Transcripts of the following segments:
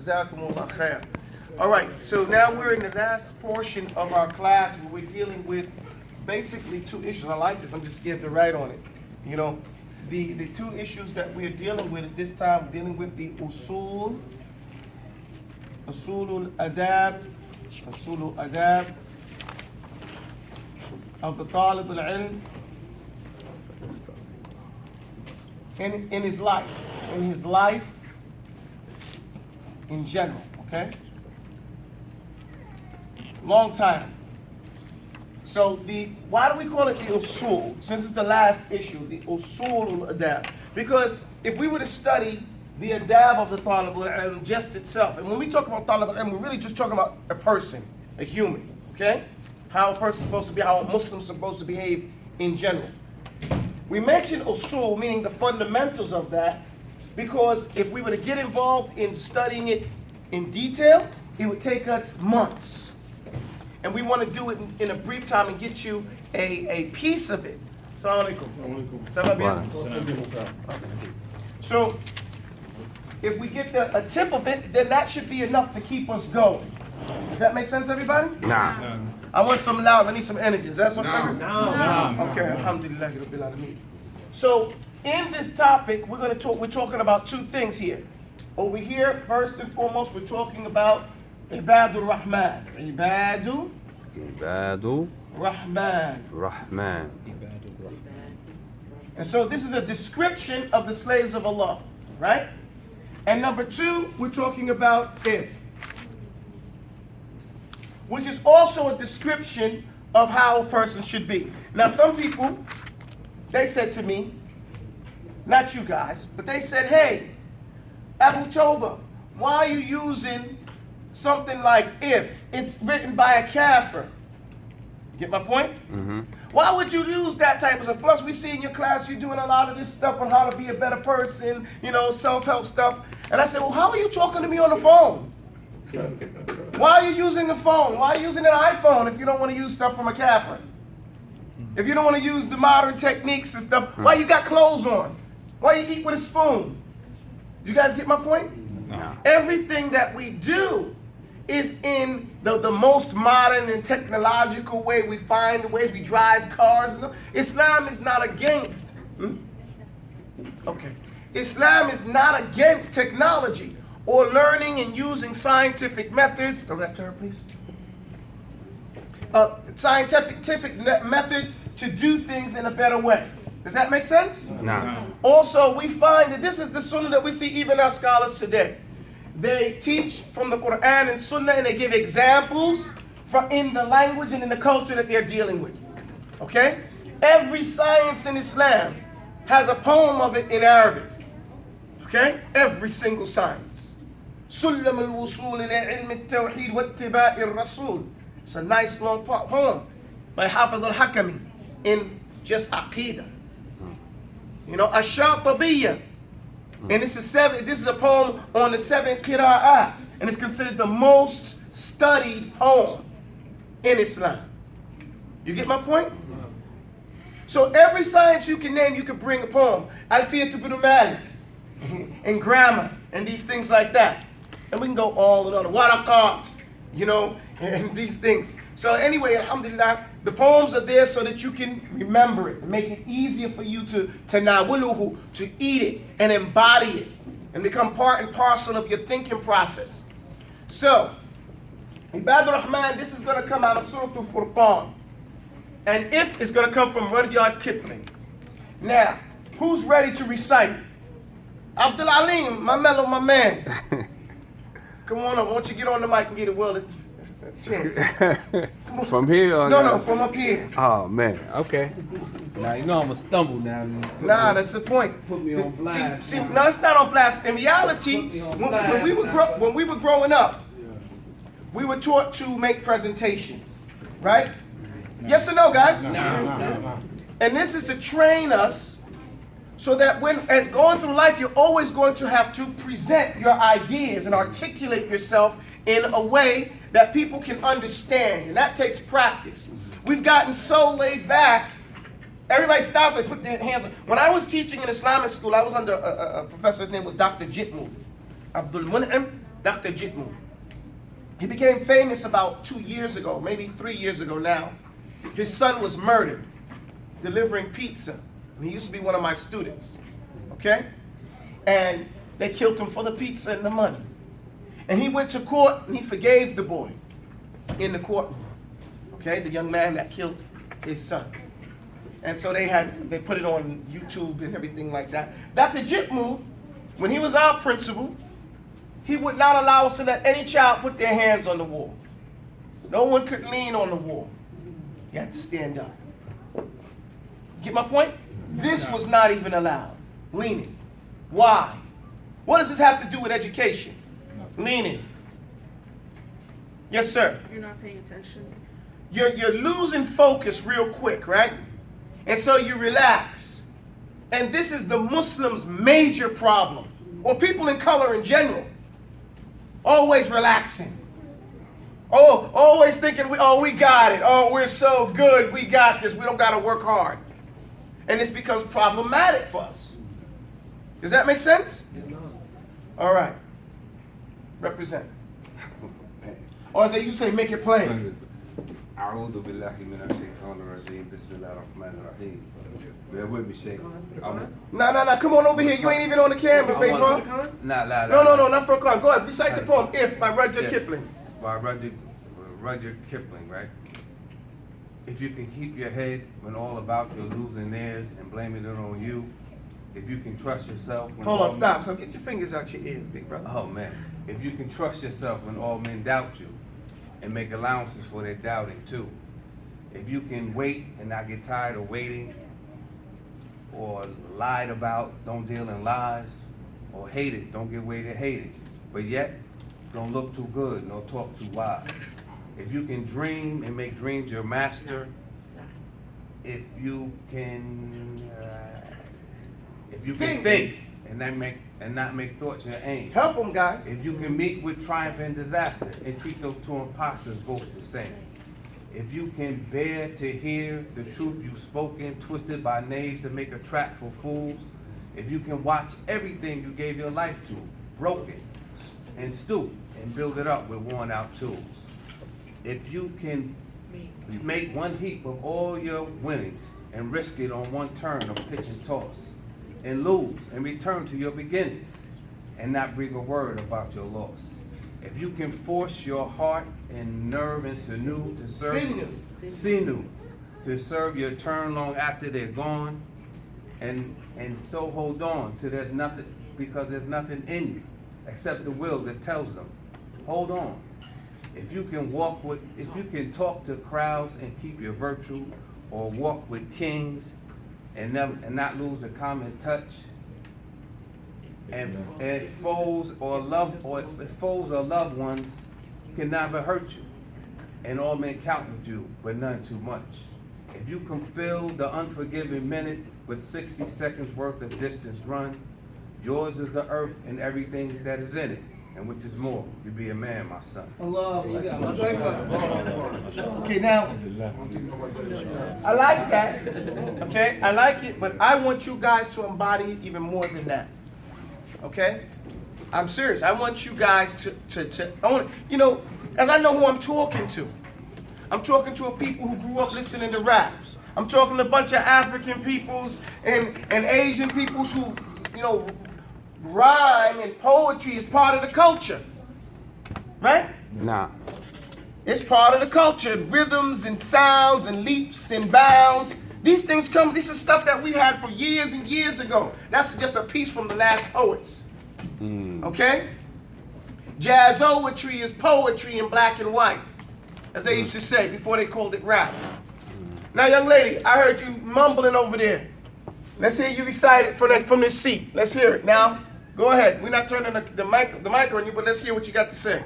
Jazakumullah khair. All right, so now we're in the last portion of our class where we're dealing with basically two issues. I like this. I'm just scared to write on it. You know, the two issues that we're dealing with at this time, dealing with the usulul adab of the talib al-ilm in his life in general, okay? Long time. So why do we call it the usul? Since it's the last issue, the usul adab. Because if we were to study the adab of the talib al-ilm just itself, and when we talk about talib al-ilm, we're really just talking about a person, a human, okay? How a person's supposed to be, how a Muslim's supposed to behave in general. We mentioned usul, meaning the fundamentals of that, because if we were to get involved in studying it in detail, it would take us months. And we want to do it in a brief time and get you a piece of it. Assalamu alaikum. So, if we get a tip of it, then that should be enough to keep us going. Does that make sense, everybody? Nah. I want some loud. I need some energy. Is that something? No. Okay. Alhamdulillah. Rabbil Alameen. So, in this topic, we're talking about two things here. Over here, first and foremost, we're talking about Ibadur Rahman. Ibadur Rahman. And so this is a description of the slaves of Allah, right? And number two, we're talking about if, which is also a description of how a person should be. Now, some people, they said to me, not you guys, but they said, hey, Abu Toba, why are you using something like if? It's written by a kafir. Get my point? Mm-hmm. Why would you use that type of stuff? Plus, we see in your class you're doing a lot of this stuff on how to be a better person, you know, self-help stuff. And I said, well, how are you talking to me on the phone? Why are you using the phone? Why are you using an iPhone if you don't want to use stuff from a kafir? If you don't want to use the modern techniques and stuff, why you got clothes on? Why you eat with a spoon? You guys get my point? No. Everything that we do is in the most modern and technological way. We find the ways we drive cars and stuff. Islam is not against. Okay. Islam is not against technology or learning and using scientific methods. Throw that to her, please. Scientific methods to do things in a better way. Does that make sense? No. Also, we find that this is the sunnah that we see even our scholars today. They teach from the Quran and Sunnah, and they give examples in the language and in the culture that they're dealing with. Okay? Every science in Islam has a poem of it in Arabic. Okay? Every single science. Sulam al-wusul ila ilm al-tawheed wa ittiba' al-rasul. It's a nice long poem by Hafiz al-Hakami in just Aqidah. You know, Ash-Shatibiyyah. And this is a poem on the 7 qira'at, and it's considered the most studied poem in Islam. You get my point? So every science you can name, you can bring a poem. Alfiyat ibn Malik, and grammar, and these things like that. And we can go on and on. Waraqat, you know, and these things. So anyway, alhamdulillah, the poems are there so that you can remember it, and make it easier for you to nawuluhu, to eat it and embody it and become part and parcel of your thinking process. So, Ibadur Rahman, this is going to come out of Surah Al-Furqan. And if it's going to come from Rudyard Kipling. Now, who's ready to recite? Abdul Alim, my man. Come on up. I want you to get on the mic and get a world a chance. From here or No, from up here. Oh man, okay. Now you know I'm gonna stumble now. Nah, that's the point. Put me on blast. See, no, it's not on blast. In reality, when we were growing up, we were taught to make presentations, right? No. Yes or no, guys? No. And this is to train us so that as going through life, you're always going to have to present your ideas and articulate yourself in a way that people can understand, and that takes practice. We've gotten so laid back, everybody stops and put their hands on. When I was teaching in Islamic school, I was under a professor, his name was Dr. Jitmu, Abdul Mun'im Dr. Jitmu. He became famous about 2 years ago, maybe 3 years ago now. His son was murdered delivering pizza. And he used to be one of my students, okay? And they killed him for the pizza and the money. And he went to court and he forgave the boy in the courtroom, okay? The young man that killed his son. And so they put it on YouTube and everything like that. Dr. Jitmu, when he was our principal, he would not allow us to let any child put their hands on the wall. No one could lean on the wall. You had to stand up. Get my point? This was not even allowed. Leaning. Why? What does this have to do with education? Leaning. Yes, sir. You're not paying attention. You're losing focus real quick, right? And so you relax. And this is the Muslims' major problem, or people in color in general. Always relaxing. Oh, always thinking, we got it. Oh, we're so good. We got this. We don't got to work hard. And this becomes problematic for us. Does that make sense? All right. Represent. Or as they used to say, make it plain. أعوذ بالله من الشيطان الرجيم بسم الله الرحمن الرحيم. Bear with me, Sheikh. No. Come on over here. You ain't even on the camera, big bro. No, not for a con. Go ahead. Recite the poem, If, by Rudyard Kipling. By Rudyard Kipling, right? If you can keep your head when all about you're losing theirs and blaming it on you. If you can trust yourself when Hold on, stop. So get your fingers out your ears, big brother. Oh, man. If you can trust yourself when all men doubt you and make allowances for their doubting, too. If you can wait and not get tired of waiting, or lied about, don't deal in lies, or hate it, don't give way to hate it. But yet, don't look too good, nor talk too wise. If you can dream and make dreams your master, if you can think and not make thoughts your aim. Help them, guys. If you can meet with triumph and disaster and treat those two imposters both the same. If you can bear to hear the truth you've spoken, twisted by knaves to make a trap for fools. If you can watch everything you gave your life to, broken, and stoop and build it up with worn out tools. If you can make one heap of all your winnings and risk it on one turn of pitch and toss, and lose and return to your beginnings and not breathe a word about your loss. If you can force your heart and nerve and sinew to serve your turn long after they're gone, and so hold on to there's nothing, because there's nothing in you except the will that tells them, hold on. If you can talk to crowds and keep your virtue, or walk with kings and not lose the common touch, and foes or loved ones can never hurt you, and all men count with you, but none too much. If you can fill the unforgiving minute with 60 seconds worth of distance run, yours is the earth and everything that is in it, and which is more, you be a man, my son. Okay, now, I like that, okay? I like it, but I want you guys to embody it even more than that, okay? I'm serious. I want you guys as I know who I'm talking to. I'm talking to a people who grew up listening to rap. I'm talking to a bunch of African peoples and Asian peoples who, rhyme and poetry is part of the culture, right? Nah. It's part of the culture. Rhythms and sounds and leaps and bounds. These things this is stuff that we had for years and years ago. That's just a piece from the last poets. Okay? Jazzoetry is poetry in black and white, as they used to say before they called it rap. Now, young lady, I heard you mumbling over there. Let's hear you recite it from this seat. Let's hear it. Now, go ahead. We're not turning the mic on you, but let's hear what you got to say.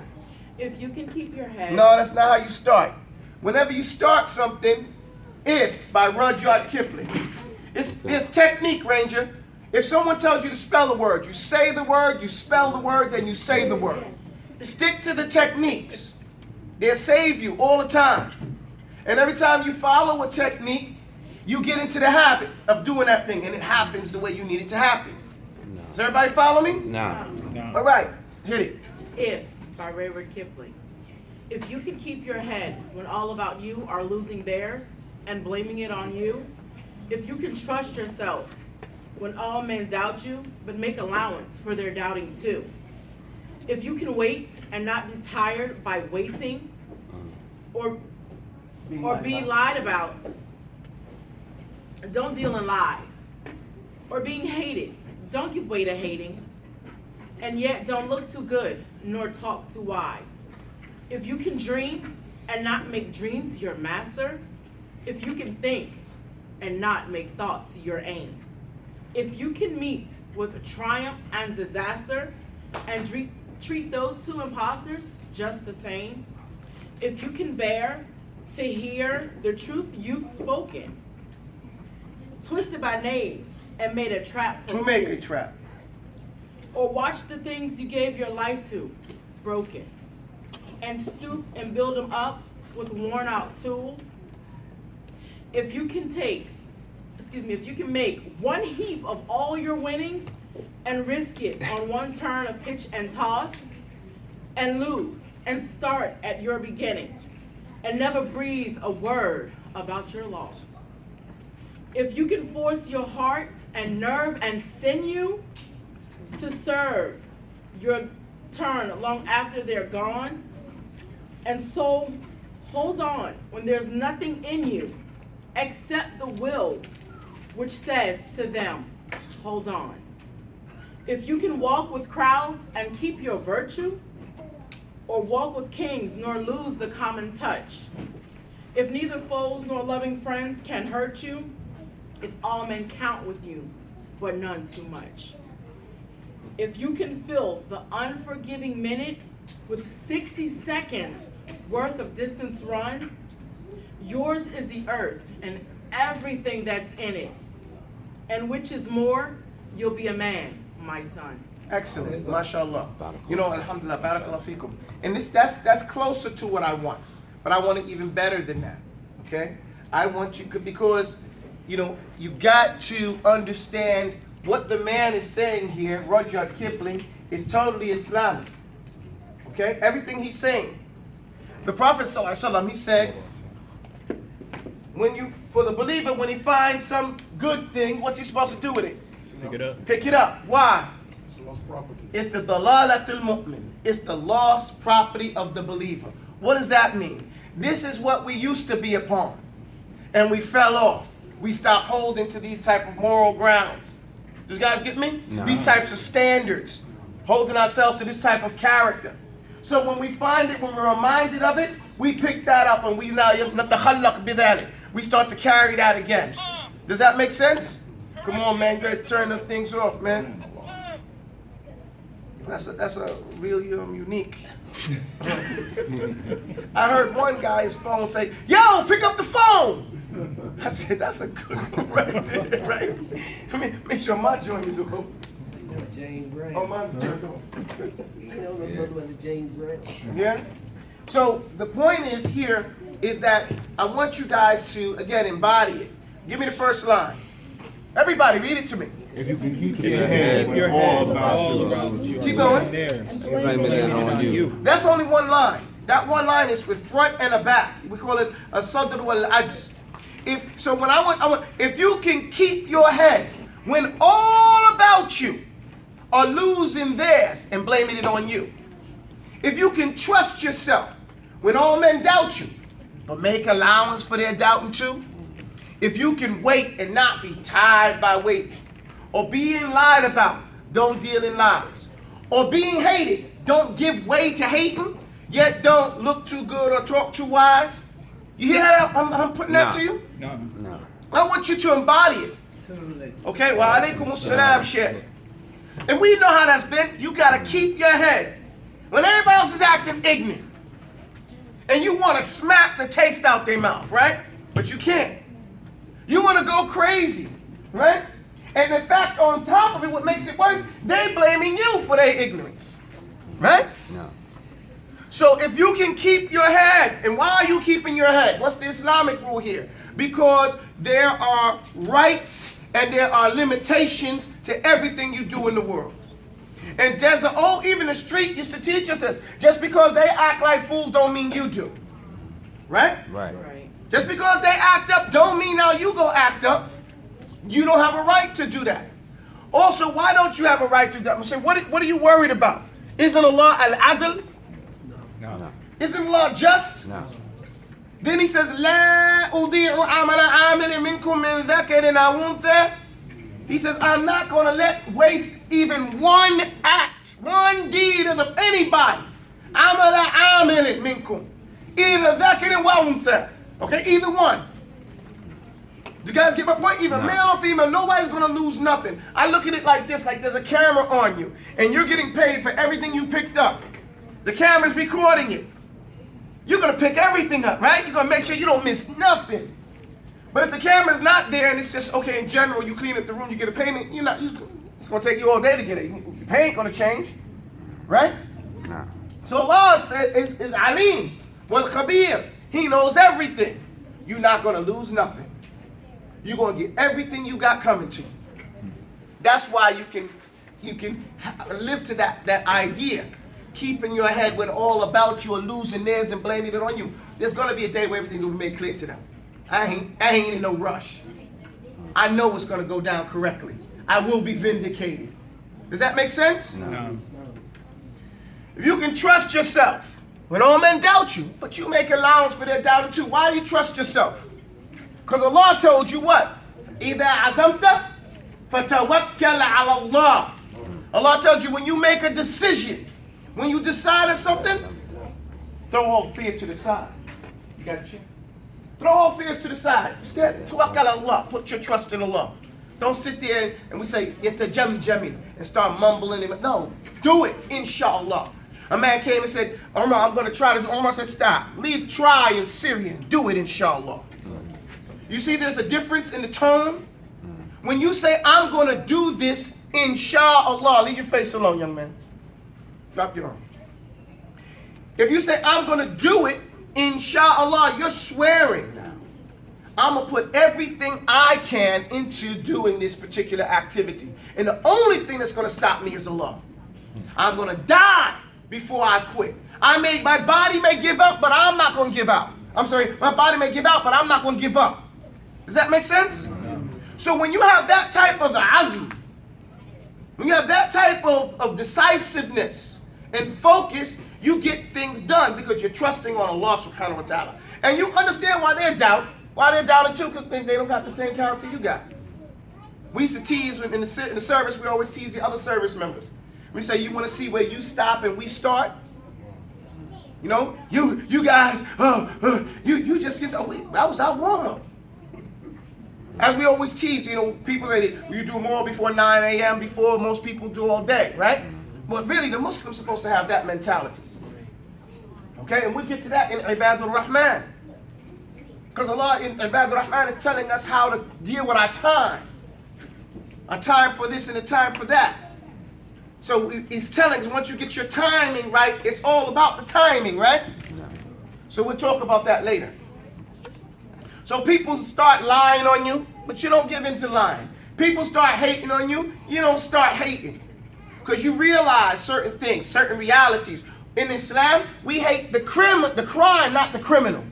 If you can keep your head. No, that's not how you start. Whenever you start something, If by Rudyard Kipling. It's technique, Ranger. If someone tells you to spell a word, you say the word, you spell the word, then you say the word. Stick to the techniques. They'll save you all the time. And every time you follow a technique, you get into the habit of doing that thing, and it happens the way you need it to happen. Does everybody follow me? Nah. All right, hit it. If, by Rayward Kipling. If you can keep your head when all about you are losing theirs and blaming it on you, if you can trust yourself when all men doubt you, but make allowance for their doubting too. If you can wait and not be tired by waiting or being lied about, don't deal in lies. Or being hated, don't give way to hating. And yet don't look too good, nor talk too wise. If you can dream and not make dreams your master, if you can think and not make thoughts your aim, if you can meet with triumph and disaster and treat those two imposters just the same, if you can bear to hear the truth you've spoken, twisted by knaves and made a trap for To make a fools, trap. or watch the things you gave your life to broken, and stoop and build them up with worn out tools. If you can make one heap of all your winnings and risk it on one turn of pitch and toss, and lose and start at your beginnings, and never breathe a word about your loss. If you can force your heart and nerve and sinew to serve your turn long after they're gone, and so hold on when there's nothing in you except the will which says to them, hold on. If you can walk with crowds and keep your virtue, or walk with kings nor lose the common touch, if neither foes nor loving friends can hurt you, if all men count with you, but none too much. If you can fill the unforgiving minute with 60 seconds worth of distance run, yours is the earth and everything that's in it. And which is more, you'll be a man, my son. Excellent, mashallah. You know, alhamdulillah, barakallah fikum. And that's closer to what I want. But I want it even better than that, okay? I want you, because, you know, you got to understand what the man is saying here, Rudyard Kipling, is totally Islamic, okay? Everything he's saying. The Prophet ﷺ, he said, for the believer, when he finds some good thing, what's he supposed to do with it? Pick it up. Pick it up. Why? It's lost property. It's the dalalatul mu'min. It's the lost property of the believer. What does that mean? This is what we used to be upon, and we fell off. We stopped holding to these type of moral grounds. Does guys get me? No. These types of standards, holding ourselves to this type of character. So when we find it, when we're reminded of it, we pick that up and we start to carry that again. Does that make sense? Come on, man, go ahead and turn them things off, man. That's a really unique. I heard one guy's phone say, "Yo, pick up the phone." I said, "That's a good one right there, right?" I mean, make sure my joint is open. James Brown. Oh, mine's turned on. You know the little one, the James Brown. Yeah. So the point is here is that I want you guys to again embody it. Give me the first line. Everybody, read it to me. If you can keep your head all about you. Keep going. Blame it on you. That's only one line. That one line is with front and a back. We call it a sadr wal ajz. If you can keep your head when all about you are losing theirs and blaming it on you. If you can trust yourself when all men doubt you, but make allowance for their doubting too. If you can wait and not be tired by waiting, or being lied about, don't deal in lies, or being hated, don't give way to hating, yet don't look too good or talk too wise. You hear how I'm putting that to you? No. I want you to embody it. Okay, wa alaikum assalam, Sheikh. And we know how that's been. You gotta keep your head when everybody else is acting ignorant. And you want to smack the taste out their mouth, right? But you can't. You want to go crazy, right? And in fact, on top of it, what makes it worse, they blaming you for their ignorance, right? No. So if you can keep your head, and why are you keeping your head? What's the Islamic rule here? Because there are rights and there are limitations to everything you do in the world. And there's even the street used to teach us this. Just because they act like fools don't mean you do. Right? Right. Right. Just because they act up don't mean now you go act up. You don't have a right to do that. Also, why don't you have a right to do that? I'm saying, what are you worried about? Isn't Allah al-adl? No. Isn't Allah just? No. Then he says, لا أضيع عمل عامل منكم من ذكر أو أنثى. He says, I'm not going to waste even one act, one deed of anybody. عمل عامل منكم. Either ذكر أو أنثى. Okay, either one. You guys get my point? Either male or female, nobody's going to lose nothing. I look at it like this, like there's a camera on you, and you're getting paid for everything you picked up. The camera's recording it. You're going to pick everything up, right? You're going to make sure you don't miss nothing. But if the camera's not there and it's just, okay, in general, you clean up the room, you get a payment, it's going to take you all day to get it. Your pay ain't going to change, right? No. So Allah is Alim, wal Khabir. He knows everything. You're not going to lose nothing. You're going to get everything you got coming to you. That's why you can live to that idea. Keeping your head when all about you are losing theirs and blaming it on you. There's going to be a day where everything will be made clear to them. I ain't in no rush. I know it's going to go down correctly. I will be vindicated. Does that make sense? No. If you can trust yourself, when all men doubt you, but you make allowance for their doubting too, why do you trust yourself? Because Allah told you what? إِذَا عَزَمْتَ فَتَوَكَّلْ عَلَى اللَّهِ. Allah tells you when you make a decision, when you decide on something, throw all fear to the side. You got it? Throw all fears to the side. Just get tawakkal Allah. Put your trust in Allah. Don't sit there and we say yatajamjami and start mumbling it. No, do it, inshallah. A man came and said, Omar, I'm going to try to do. Omar said, stop. Leave try in Syrian. Do it, inshallah. You see there's a difference in the tone? When you say, I'm going to do this, inshallah, leave your face alone, young man. Drop your arm. If you say, I'm going to do it, inshallah, you're swearing now. I'm going to put everything I can into doing this particular activity. And the only thing that's going to stop me is Allah. I'm going to die before I quit. My body may give up, but I'm not going to give out. I'm sorry, my body may give out, but I'm not going to give up. Does that make sense? So when you have that type of azm, when you have that type of decisiveness and focus, you get things done because you're trusting on Allah subhanahu wa ta'ala. And you understand why they're doubting too, because they don't got the same character you got. We used to tease in the service, we always tease the other service members. We say, you want to see where you stop and we start? You know, you guys, you just get, that was our warm-up. As we always tease, you know, people say you do more before 9 a.m. before most people do all day, right? But really, the Muslim's supposed to have that mentality. Okay, and we get to that in Ibadur Rahman. Because Allah in Ibadur Rahman is telling us how to deal with our time. A time for this and a time for that. So he's telling us once you get your timing right, it's all about the timing, right? So we'll talk about that later. So people start lying on you, but you don't give in to lying. People start hating on you, you don't start hating. Because you realize certain things, certain realities. In Islam, we hate the crime, not the criminal.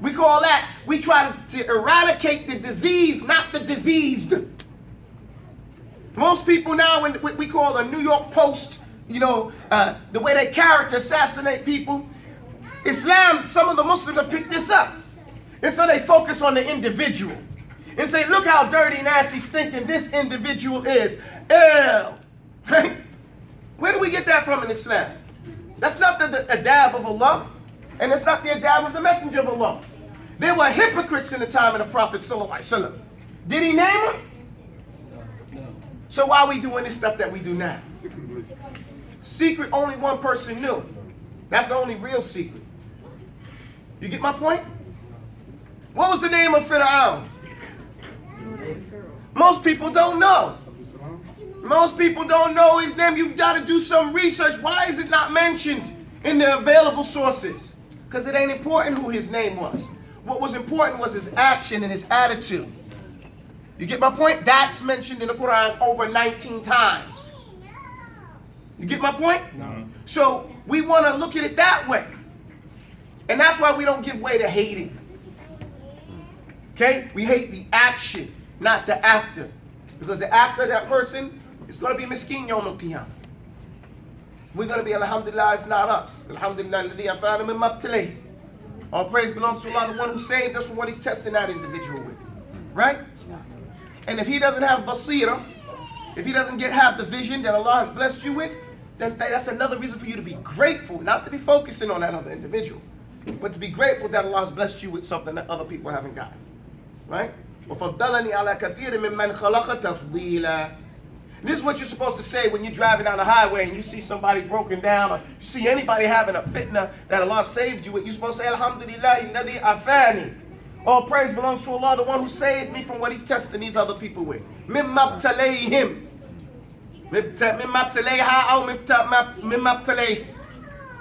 We call that, we try to eradicate the disease, not the diseased. Most people now, when we call the New York Post, you know, the way they character assassinate people, Islam, some of the Muslims have picked this up. And so they focus on the individual and say, look how dirty, nasty, stinking this individual is. Ew. Right? Where do we get that from in Islam? That's not the adab of Allah, and it's not the adab of the Messenger of Allah. There were hypocrites in the time of the Prophet ﷺ. Did he name them? No. So why are we doing this stuff that we do now? Secret only one person knew. That's the only real secret. You get my point? What was the name of Fir'aun? Most people don't know. Most people don't know his name. You've got to do some research. Why is it not mentioned in the available sources? Because it ain't important who his name was. What was important was his action and his attitude. You get my point? That's mentioned in the Quran over 19 times. You get my point? No. So we want to look at it that way. And that's why we don't give way to hating. Okay? We hate the action, not the actor. Because the actor, that person, is going to be miskin yawm al-qiyamah. We're going to be, alhamdulillah, it's not us. Alhamdulillah, alladhi afana min mabtalih. All praise belongs to Allah, the one who saved us from what he's testing that individual with. Right? And if he doesn't have basira, if he doesn't have the vision that Allah has blessed you with, then that's another reason for you to be grateful, not to be focusing on that other individual, but to be grateful that Allah has blessed you with something that other people haven't got. Right? وَفَضَّلَنِي عَلَى كَثِيرٍ مِّمَّنْ خَلَقَ تَفْضِيلًا. This is what you're supposed to say when you're driving down the highway and you see somebody broken down, or you see anybody having a fitna that Allah saved you with. You're supposed to say, Alhamdulillah, alladhi afani. All praise belongs to Allah, the one who saved me from what he's testing these other people with. Mimma btalayhim. Mimma btalayha aw mimma btalayh.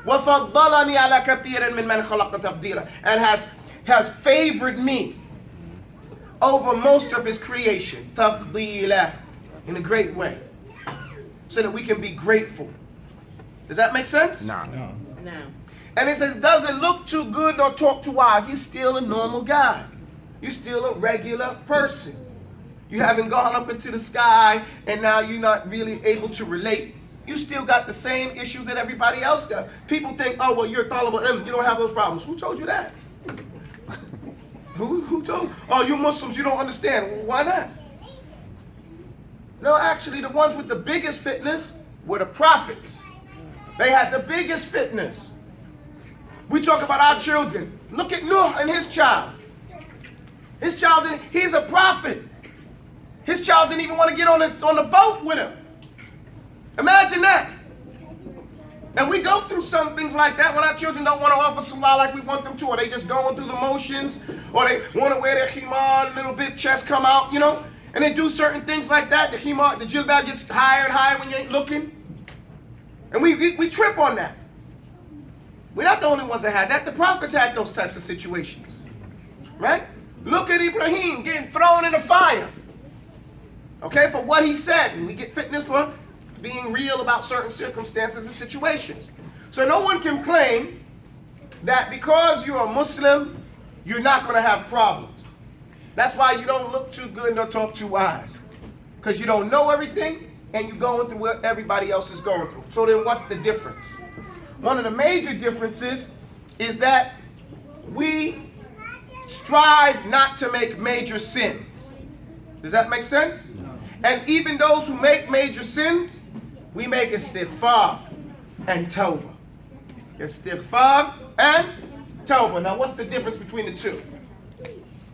وَفَضَّلَنِي عَلَى كَثِيرٍ مِّمَّنْ خَلَقَ تَفْضِيلًا. And has favored me over most of his creation. Tafdeela. In a great way, so that we can be grateful. Does that make sense? No. And it says, doesn't look too good nor talk too wise. You're still a normal guy. You're still a regular person. You haven't gone up into the sky and now you're not really able to relate. You still got the same issues that everybody else does. People think, oh, well, you're a talib al-ilm, you don't have those problems. Who told you that? Who told? Oh, you Muslims, you don't understand. Well, why not? No, actually, the ones with the biggest fitness were the prophets. They had the biggest fitness. We talk about our children. Look at Nuh and his child. His child, he's a prophet. His child didn't even want to get on the boat with him. Imagine that. And we go through some things like that when our children don't want to offer salah like we want them to, or they just going through the motions, or they want to wear their khimar, a little bit, chest come out, you know. And they do certain things like that. The khimar, the jilbab gets higher and higher when you ain't looking. And we trip on that. We're not the only ones that had that. The prophets had those types of situations. Right? Look at Ibrahim getting thrown in the fire. Okay, for what he said. And we get fitness for being real about certain circumstances and situations. So no one can claim that because you're a Muslim, you're not going to have problems. That's why you don't look too good nor talk too wise. Because you don't know everything and you're going through what everybody else is going through. So then what's the difference? One of the major differences is that we strive not to make major sins. Does that make sense? And even those who make major sins, we make istighfar and tawbah. Istighfar and tawbah. Now what's the difference between the two?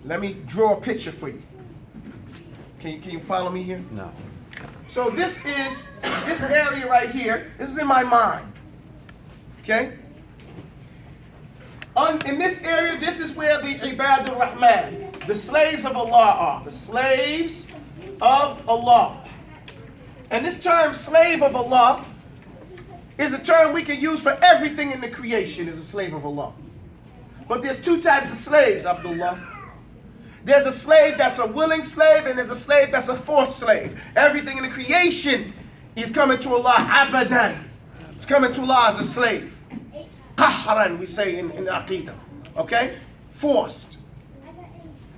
Let me draw a picture for you. Can you follow me here? No. So this area right here, this is in my mind. Okay? In this area, this is where the Ibadur Rahman, the slaves of Allah are. The slaves of Allah. And this term, slave of Allah, is a term we can use for everything in the creation is a slave of Allah. But there's two types of slaves, Abdullah. There's a slave that's a willing slave, and there's a slave that's a forced slave. Everything in the creation is coming to Allah abadan. It's coming to Allah as a slave. Qahran, we say in Aqidah. Okay? Forced.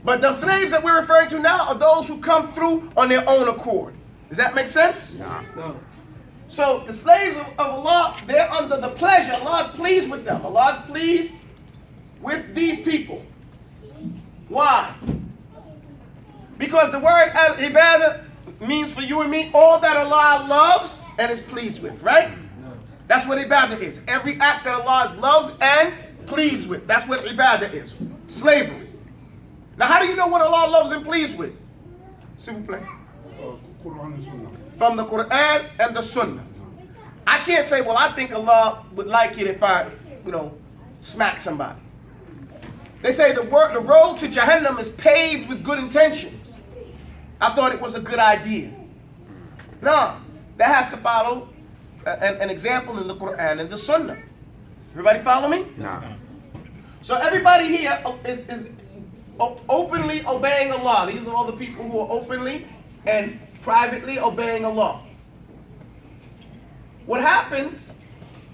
But the slaves that we're referring to now are those who come through on their own accord. Does that make sense? No. So the slaves of Allah, they're under the pleasure. Allah is pleased with them. Allah is pleased with these people. Why? Because the word al-ibadah means for you and me all that Allah loves and is pleased with, right? That's what ibadah is. Every act that Allah is loved and pleased with. That's what ibadah is. Slavery. Now how do you know what Allah loves and pleased with? S'il vous plaît. From the Quran and the Sunnah. I can't say, well, I think Allah would like it if I, smack somebody. They say the road to Jahannam is paved with good intentions. I thought it was a good idea. No, that has to follow an example in the Quran and the Sunnah. Everybody follow me? No. So everybody here is openly obeying Allah. These are all the people who are openly and privately obeying Allah. What happens,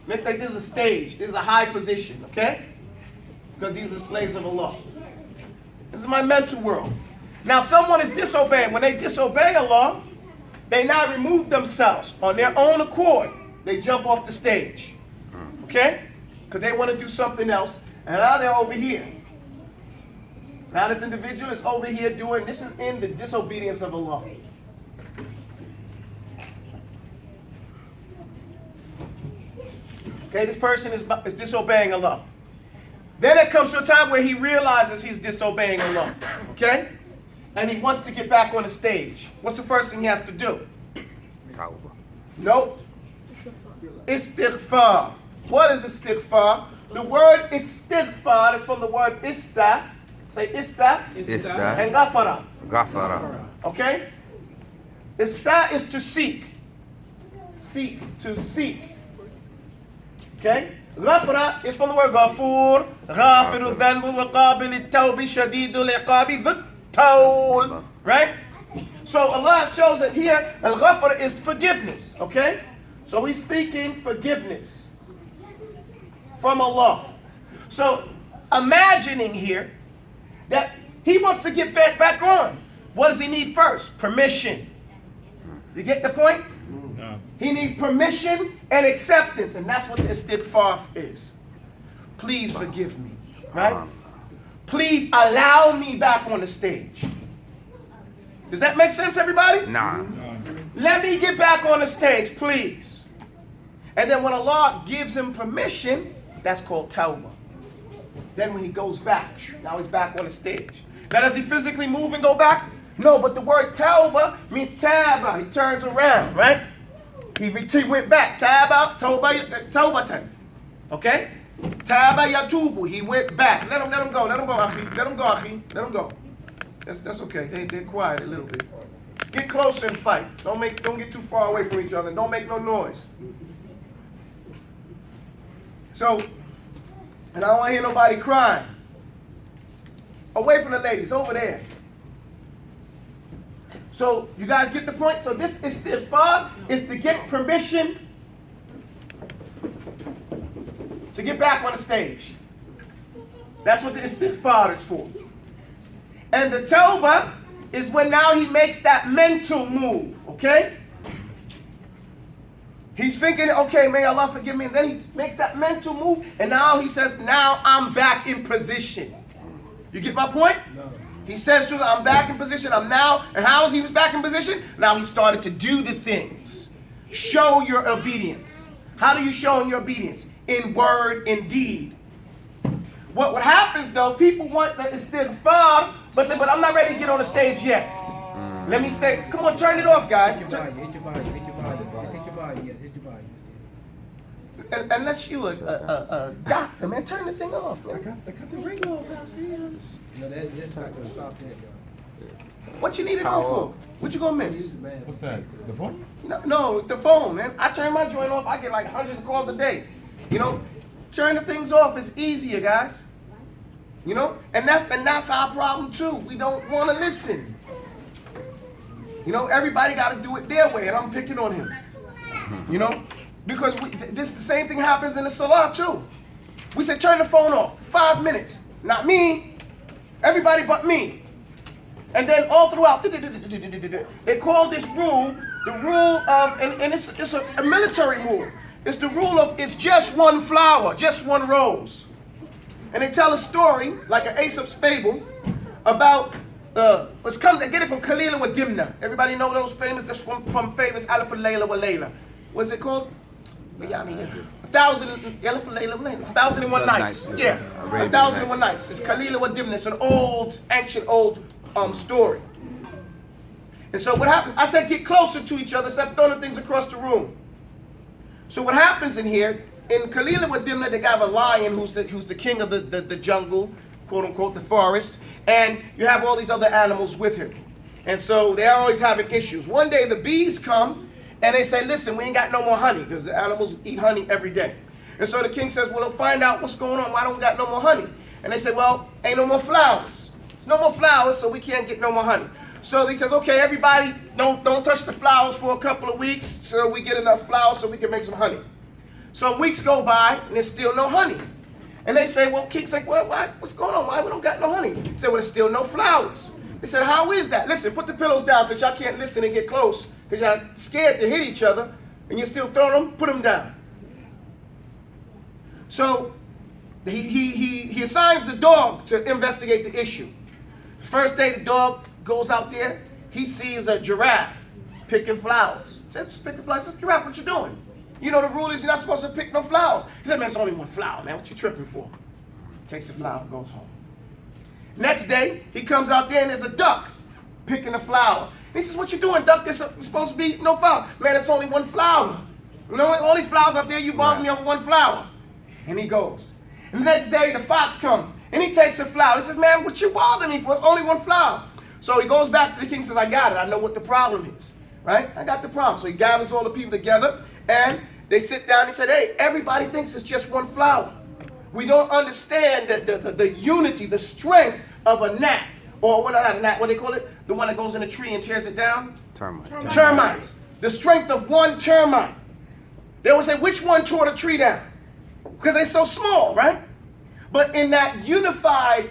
let's think this is a stage, this is a high position, okay? Because these are slaves of Allah. This is my mental world. Now someone is disobeying. When they disobey Allah, they now remove themselves on their own accord. They jump off the stage, okay? Because they want to do something else, and now they're over here. Now this individual is over here doing, this is in the disobedience of Allah. Okay, this person is disobeying Allah. Then it comes to a time where he realizes he's disobeying Allah. Okay? And he wants to get back on the stage. What's the first thing he has to do? Tawbah. Nope. Istighfar. What is istighfar? The word istighfar is from the word ista. Say ista. Ista. And ghafara. Ghafara. Okay? Ista is to seek. Seek. To seek. Okay? Ghafara is from the word ghafur. Ghafiru dhanbu wa qabil tawbi shadidul iqabi dhut tawl. Right? So Allah shows that here, al-ghafara is forgiveness. Okay? So he's seeking forgiveness from Allah. So imagining here that he wants to get back on. What does he need first? Permission. You get the point? No. He needs permission and acceptance, and that's what the istighfar is. Please forgive me, right? Please allow me back on the stage. Does that make sense, everybody? Nah. Let me get back on the stage, please. And then when Allah gives him permission, that's called tawbah. Then when he goes back, now he's back on the stage. Now does he physically move and go back? No, but the word tawbah means taba. He turns around, right? He went back. Taba, tawbatan. Okay? Taba yatubu. He went back. Let him go. Let him go, Akhi. Let him go, Akhi. Let him go. That's okay. They're quiet a little bit. Get closer and fight. Don't get too far away from each other. Don't make no noise. So, and I don't want to hear nobody crying. Away from the ladies, over there. So, you guys get the point? So this istighfar is to get permission to get back on the stage. That's what the istighfar is for. And the tawbah is when now he makes that mental move, okay? He's thinking, okay, may Allah forgive me. And then he makes that mental move. And now he says, now I'm back in position. You get my point? No. He says to him, I'm back in position. I'm now, and how is he was back in position? Now he started to do the things. Show your obedience. How do you show your obedience? In word, in deed. What happens though, people want that istighfar, but say, but I'm not ready to get on the stage yet. Let me stay. Come on, turn it off, guys. Hit your volume. Just hit your volume. Yeah, hit your volume. Unless you a doctor, man, turn the thing off. Man. I got the ring off. No, that's not gonna stop that, though. What you need it on for? What you gonna miss? What's that? The phone? No, the phone, man. I turn my joint off. I get like hundreds of calls a day. You know, turn the things off. It's easier, guys. You know, and that's our problem too. We don't want to listen. You know, everybody got to do it their way, and I'm picking on him. You know, because the same thing happens in the salah too. We say turn the phone off. 5 minutes. Not me. Everybody but me. And then all throughout, they call this rule the rule of, and it's a military rule. It's the rule of it's just one flower, just one rose. And they tell a story, like an Aesop's fable, about, let's come to get it from Kalila wa Dimna. Everybody know those famous, that's from famous Alif al-Layla wa Layla. What's it called? 1,001 nights. Yeah, 1,001 nights. It's Kalila wa Dimna. It's an ancient story. And so what happens, I said get closer to each other, stop throwing things across the room. So what happens in here, in Kalila wa Dimna, they have a lion who's the king of the jungle, quote unquote, the forest, and you have all these other animals with him. And so they're always having issues. One day the bees come and they say, listen, we ain't got no more honey, because the animals eat honey every day. And so the king says, well, find out what's going on. Why don't we got no more honey? And they say, well, ain't no more flowers. There's no more flowers, so we can't get no more honey. So he says, okay, everybody, don't touch the flowers for a couple of weeks so we get enough flowers so we can make some honey. So weeks go by and there's still no honey. And they say, well, King's like, well, what's going on? Why we don't got no honey? He said, well, there's still no flowers. They said, how is that? Listen, put the pillows down since y'all can't listen and get close because y'all scared to hit each other and you're still throwing them, put them down. So he assigns the dog to investigate the issue. The first day the dog goes out there, he sees a giraffe picking flowers. He says, picking flowers. He says, giraffe, what you doing? You know the rule is you're not supposed to pick no flowers. He said, man, it's only one flower, man. What you tripping for? Takes the flower and goes home. Next day, he comes out there and there's a duck picking a flower. And he says, what you doing, duck? There's supposed to be no flower. Man, it's only one flower. You know, all these flowers out there, you bother me over one flower. And he goes. And the next day, the fox comes and he takes a flower. He says, man, what you bothering me for? It's only one flower. So he goes back to the king and says, I got it. I know what the problem is. Right? I got the problem. So he gathers all the people together and they sit down and he said, hey, everybody thinks it's just one flower. We don't understand the unity, the strength of a gnat. Or what, not a gnat, what do they call it? The one that goes in a tree and tears it down? Termite. Termites. The strength of one termite. They would say, which one tore the tree down? Because they're so small, right? But in that unified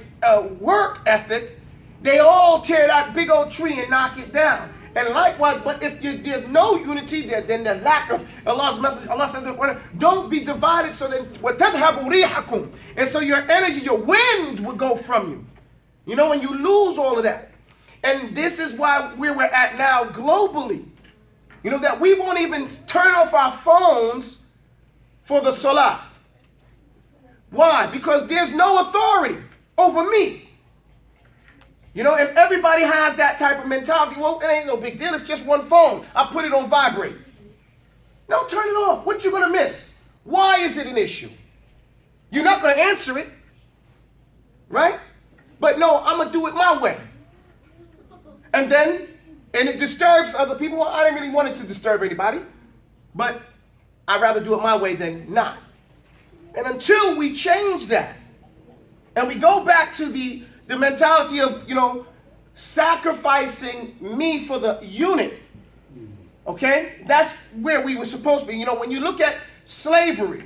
work ethic, they all tear that big old tree and knock it down. And likewise, but if there's no unity, then the lack of Allah's message, Allah says, don't be divided so that وَتَذْهَبُ رِيحَكُمْ. And so your energy, your wind will go from you. You know, and you lose all of that. And this is why where we're at now globally. You know, that we won't even turn off our phones for the salah. Why? Because there's no authority over me. You know, and everybody has that type of mentality. Well, it ain't no big deal. It's just one phone. I put it on vibrate. No, turn it off. What you going to miss? Why is it an issue? You're not going to answer it. Right? But no, I'm going to do it my way. And it disturbs other people. Well, I didn't really want it to disturb anybody. But I'd rather do it my way than not. And until we change that, and we go back to the mentality of, you know, sacrificing me for the unit, okay? That's where we were supposed to be. You know, when you look at slavery,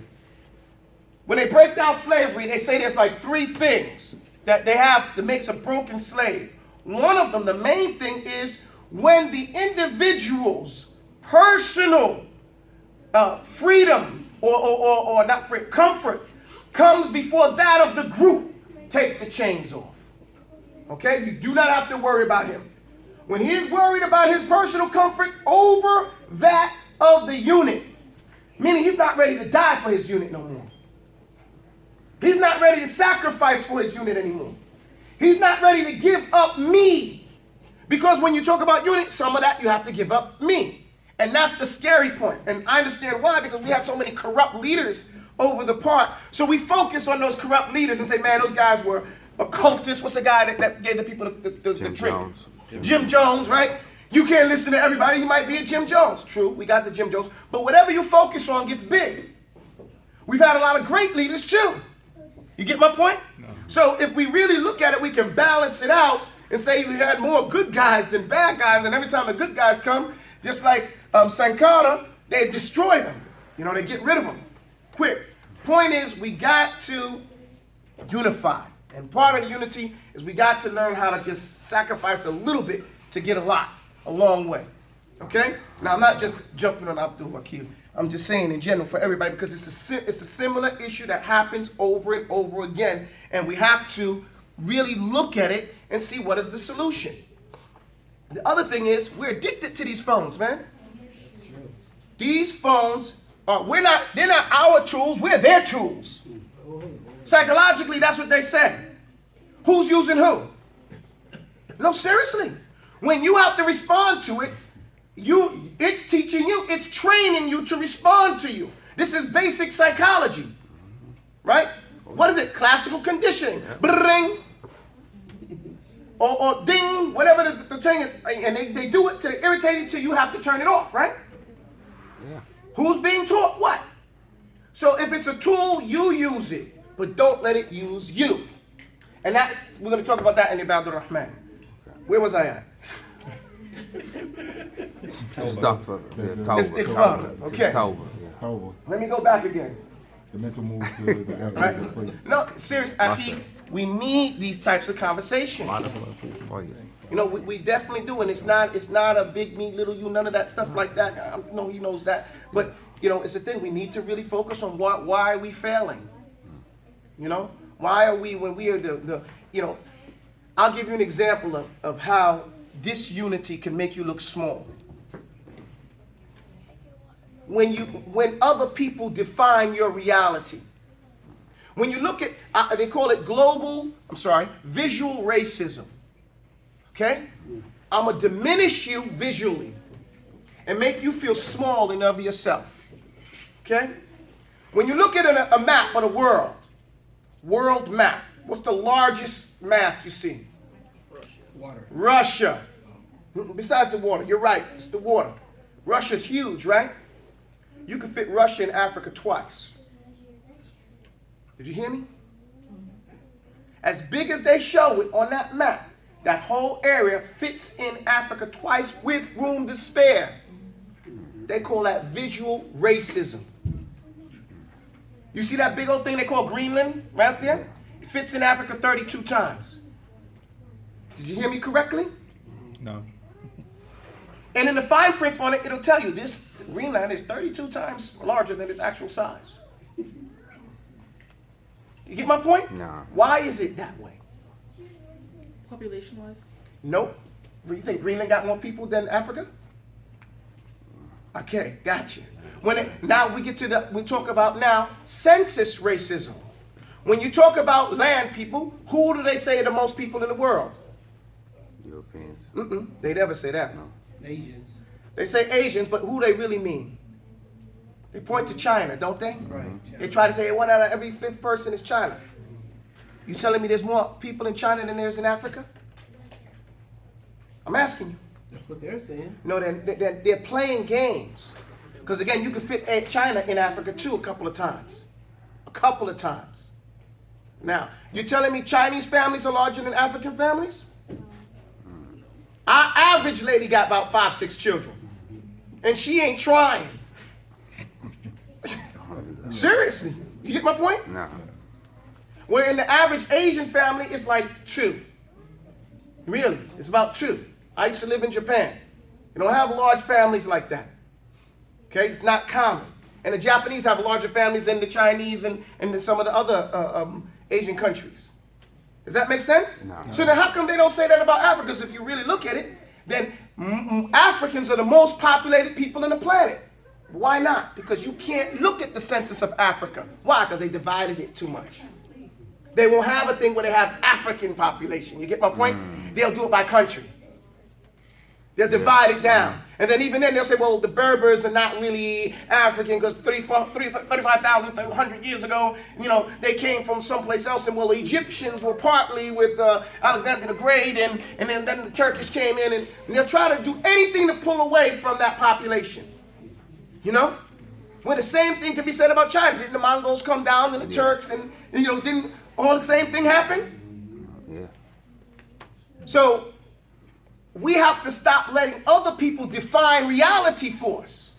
when they break down slavery, they say there's like 3 things that they have that makes a broken slave. One of them, the main thing, is when the individual's personal freedom or not free, comfort comes before that of the group. Take the chains off. Okay? You do not have to worry about him. When he's worried about his personal comfort over that of the unit, meaning he's not ready to die for his unit no more. He's not ready to sacrifice for his unit anymore. He's not ready to give up me. Because when you talk about unit, some of that you have to give up me. And that's the scary point. And I understand why, because we have so many corrupt leaders over the part. So we focus on those corrupt leaders and say, man, those guys were occultists. What's the guy that gave the people the Jim drink? Jones. Jim Jones, right? You can't listen to everybody. He might be a Jim Jones. True, we got the Jim Jones. But whatever you focus on gets big. We've had a lot of great leaders too. You get my point? No. So if we really look at it, we can balance it out and say we had more good guys than bad guys. And every time the good guys come, just like Sankara, they destroy them. You know, they get rid of them quick. Point is, we got to unify. And part of the unity is we got to learn how to just sacrifice a little bit to get a long way. Okay? Now, I'm not just jumping on Abdul Wakil. I'm just saying in general for everybody, because it's a similar issue that happens over and over again. And we have to really look at it and see what is the solution. The other thing is, we're addicted to these phones, man. These phones they're not our tools, we're their tools. Psychologically, that's what they say. Who's using who? No, seriously. When you have to respond to it, it's teaching you, it's training you to respond to you. This is basic psychology, right? What is it? Classical conditioning. Bring, or ding, whatever the thing is, and they do it to irritate you till you have to turn it off, right? Yeah. Who's being taught what? So if it's a tool, you use it, but don't let it use you. And that we're going to talk about that in Ibadur Rahman. Where was I at? Stuff The Tauba. Okay. Tauba, yeah. Tauba. Let me go back again. The mental move to the Right? elevated place. No, serious. I think we need these types of conversations. Oh, yeah. You know, we definitely do, and it's not a big me, little you, none of that stuff like that. No, he knows that. But you know, it's a thing. We need to really focus on why are we failing. You know, why are we when we are the you know? I'll give you an example of how disunity can make you look small. When other people define your reality. When you look at, they call it visual racism. Okay? I'm going to diminish you visually and make you feel small in and of yourself. Okay? When you look at a map of the world map, what's the largest mass you see? Water. Russia. Besides the water, you're right, it's the water. Russia's huge, right? You could fit Russia and Africa twice. Did you hear me? As big as they show it on that map, that whole area fits in Africa twice with room to spare. They call that visual racism. You see that big old thing they call Greenland right up there? It fits in Africa 32 times. Did you hear me correctly? No. And in the fine print on it, it'll tell you this Greenland is 32 times larger than its actual size. You get my point? Nah. Why is it that way? Population-wise? Nope. You think Greenland got more people than Africa? Okay, gotcha. Now we talk about now census racism. When you talk about land people, who do they say are the most people in the world? Europeans. They never say that. No. Asians. They say Asians, but who they really mean? They point to China, don't they? Right. They try to say 1 out of every 5th person is China. You telling me there's more people in China than there's in Africa? I'm asking you. That's what they're saying. No, they're playing games. Because again, you could fit China in Africa too a couple of times. A couple of times. Now, you're telling me Chinese families are larger than African families? Our average lady got about 5, 6 children. And she ain't trying. Seriously. You get my point? Nah. Where in the average Asian family, it's like 2. Really, it's about 2. I used to live in Japan. You don't have large families like that. Okay, it's not common. And the Japanese have larger families than the Chinese and some of the other Asian countries. Does that make sense? No. So then how come they don't say that about Africa? Because if you really look at it, then Africans are the most populated people on the planet. Why not? Because you can't look at the census of Africa. Why? Because they divided it too much. They won't have a thing where they have African population. You get my point? They'll do it by country. They'll divide it down. And then even then they'll say, well, the Berbers are not really African because 35,100 years ago, you know, they came from someplace else. And well, the Egyptians were partly with Alexander the Great. And then the Turkish came in and they'll try to do anything to pull away from that population. You know? Well, the same thing can be said about China. Didn't the Mongols come down and the Turks and, you know, didn't all the same thing happen? Yeah. So we have to stop letting other people define reality for us.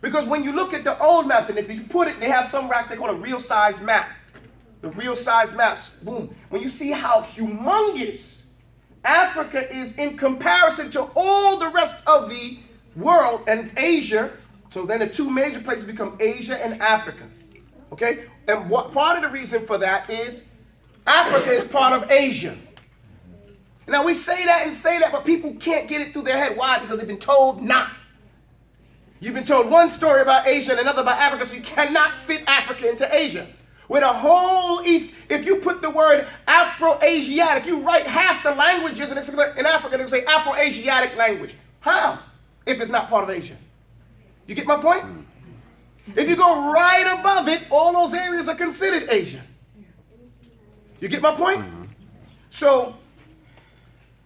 Because when you look at the old maps, and if you put it, they have some racks they call a real size map. The real size maps, boom. When you see how humongous Africa is in comparison to all the rest of the world and Asia, so then the 2 major places become Asia and Africa. Okay? And what part of the reason for that is Africa is part of Asia. Now we say that, but people can't get it through their head. Why? Because they've been told not. You've been told one story about Asia and another about Africa, so you cannot fit Africa into Asia. With a whole East, if you put the word Afro-Asiatic, you write half the languages in Africa, they say Afro-Asiatic language. How? If it's not part of Asia. You get my point? If you go right above it, all those areas are considered Asia. You get my point? So,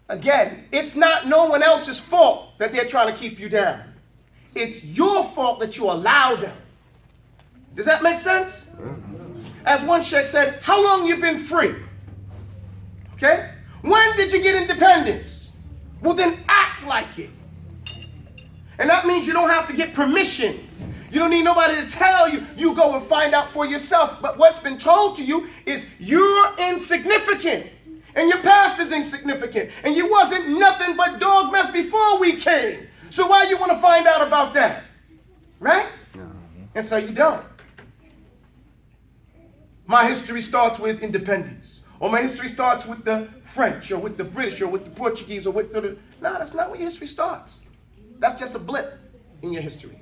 again, it's not no one else's fault that they're trying to keep you down. It's your fault that you allow them. Does that make sense? As one sheikh said, how long you been free? Okay? When did you get independence? Well, then act like it. And that means you don't have to get permissions. You don't need nobody to tell you. You go and find out for yourself. But what's been told to you is you're insignificant. And your past is insignificant. And you wasn't nothing but dog mess before we came. So why you want to find out about that? Right? And so you don't. My history starts with independence. Or my history starts with the French or with the British or with the Portuguese or with the... No, that's not where your history starts. That's just a blip in your history.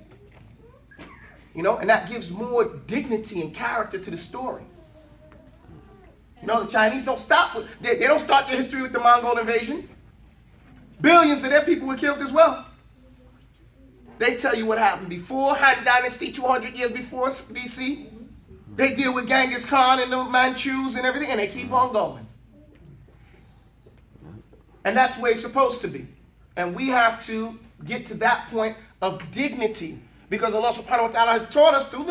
You know, and that gives more dignity and character to the story. You know, the Chinese don't stop with... They don't start their history with the Mongol invasion. Billions of their people were killed as well. They tell you what happened before Han Dynasty, 200 years before BC. They deal with Genghis Khan and the Manchus and everything, and they keep on going. And that's where it's supposed to be. And we have to get to that point of dignity, because Allah subhanahu wa ta'ala has taught us through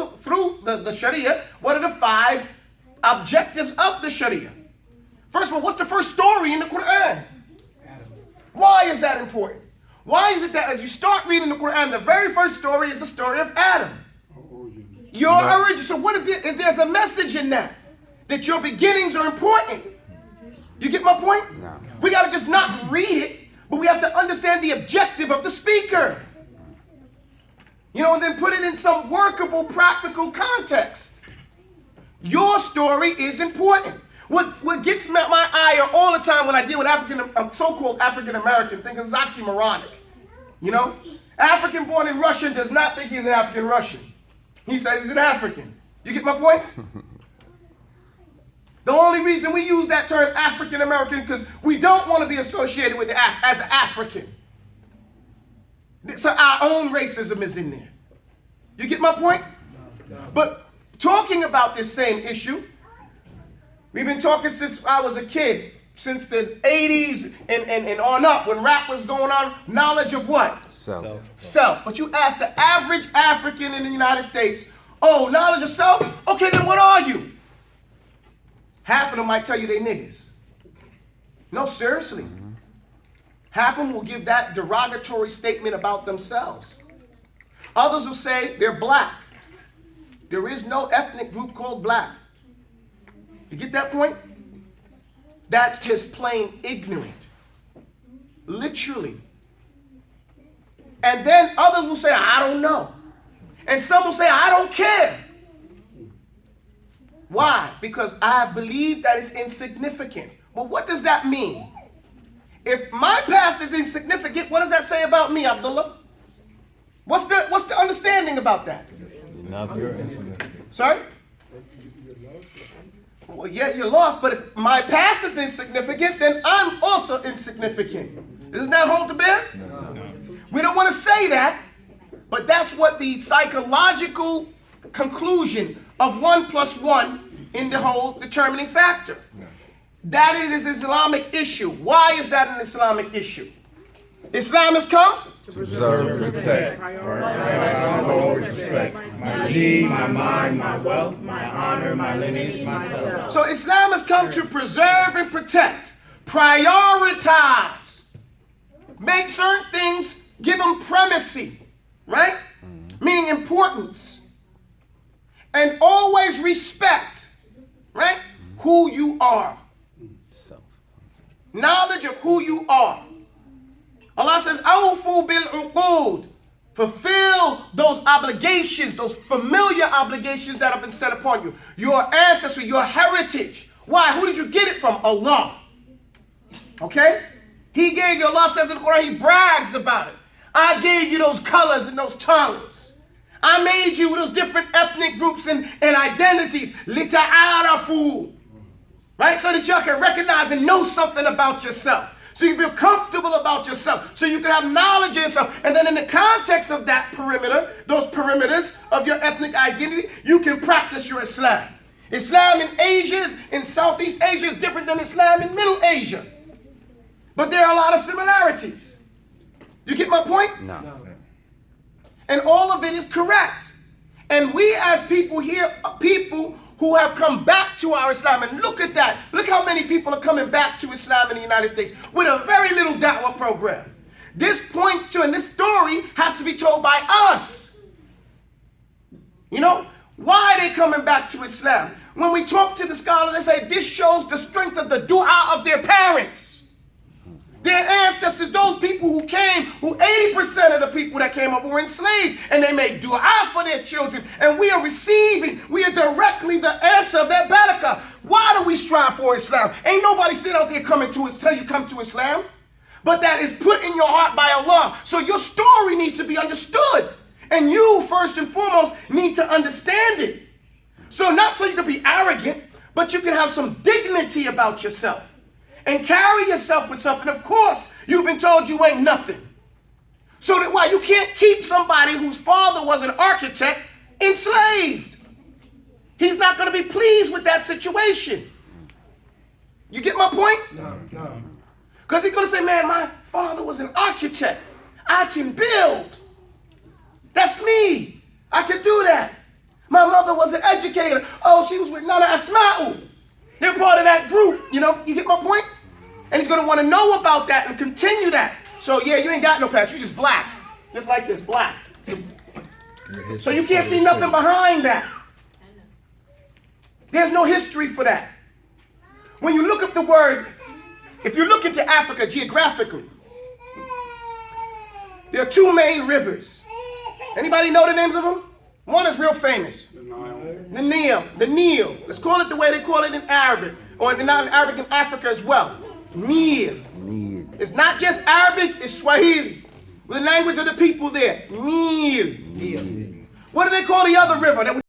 the Sharia what are the 5 objectives of the Sharia. First of all, what's the first story in the Quran? Why is that important? Why is it that as you start reading the Quran, the very first story is the story of Adam? Your origin. So what is it? Is there a message in that your beginnings are important? You get my point? No. We got to just not read it, but we have to understand the objective of the speaker. You know, and then put it in some workable, practical context. Your story is important. What gets my ire all the time when I deal with so-called African American thing is oxymoronic. You know, African born in Russia does not think he's an African Russian. He says he's an African. You get my point? The only reason we use that term African American because we don't want to be associated with as an African. So our own racism is in there. You get my point? But talking about this same issue, we've been talking since I was a kid, since the 80s and on up, when rap was going on, knowledge of what? Self. But you ask the average African in the United States, oh, knowledge of self? Okay, then what are you? Half of them might tell you they niggas. No, seriously. Half of them will give that derogatory statement about themselves. Others will say they're black. There is no ethnic group called black. You get that point? That's just plain ignorant. Literally. And then others will say, I don't know. And some will say, I don't care. Why? Because I believe that it's insignificant. Well, what does that mean? If my past is insignificant, what does that say about me, Abdullah? What's the understanding about that? Sorry? Well, yeah, you're lost, but if my past is insignificant, then I'm also insignificant. Doesn't that hold to bear? No. We don't want to say that, but that's what the psychological conclusion of 1 + 1 in the whole determining factor. That is an Islamic issue. Why is that an Islamic issue? Islam has come to preserve, protect, prioritize, respect my need, my mind, my wealth, my honor, my lineage, myself. So Islam has come to preserve and protect, prioritize, make certain things, give them primacy, right? Meaning importance. And always respect, right? Who you are. Knowledge of who you are. Allah says, "Awfu bil uqud." Fulfill those obligations, those familiar obligations that have been set upon you. Your ancestry, your heritage. Why? Who did you get it from? Allah. Okay? He gave you, Allah says in the Quran, He brags about it. I gave you those colors and those tongues. I made you those different ethnic groups and identities. Lita'arafu. Right? So that y'all can recognize and know something about yourself. So you feel comfortable about yourself. So you can have knowledge of yourself. And then in the context of that perimeter, those perimeters of your ethnic identity, you can practice your Islam. Islam in Asia, in Southeast Asia, is different than Islam in Middle Asia. But there are a lot of similarities. You get my point? No. And all of it is correct. And we as people here, people who have come back to our Islam. And look at that. Look how many people are coming back to Islam in the United States with a very little da'wah program. This points to, and this story has to be told by us. You know, why are they coming back to Islam? When we talk to the scholars, they say this shows the strength of the dua of their parents. Their ancestors, those people who came, who 80% of the people that came up were enslaved, and they made dua for their children, and we are receiving, we are directly the answer of that barakah. Why do we strive for Islam? Ain't nobody sit out there coming to us, tell you come to Islam, but that is put in your heart by Allah. So your story needs to be understood, and you first and foremost need to understand it. So not so you can be arrogant, but you can have some dignity about yourself. And carry yourself with something. Of course, you've been told you ain't nothing. So that why you can't keep somebody whose father was an architect enslaved. He's not going to be pleased with that situation. You get my point? No. Because he's going to say, man, my father was an architect. I can build. That's me. I can do that. My mother was an educator. Oh, she was with Nana Asma'u. They're part of that group, you know, you get my point? And he's going to want to know about that and continue that. So, yeah, you ain't got no past, you're just black. Just like this, black. So you can't see nothing behind that. There's no history for that. When you look up the word, if you look into Africa geographically, there are two main rivers. Anybody know the names of them? One is real famous. The Nile. Let's call it the way they call it in Arabic, or in Arabic in Africa as well. Nile. It's not just Arabic, it's Swahili. The language of the people there. Nile. What do they call the other river that we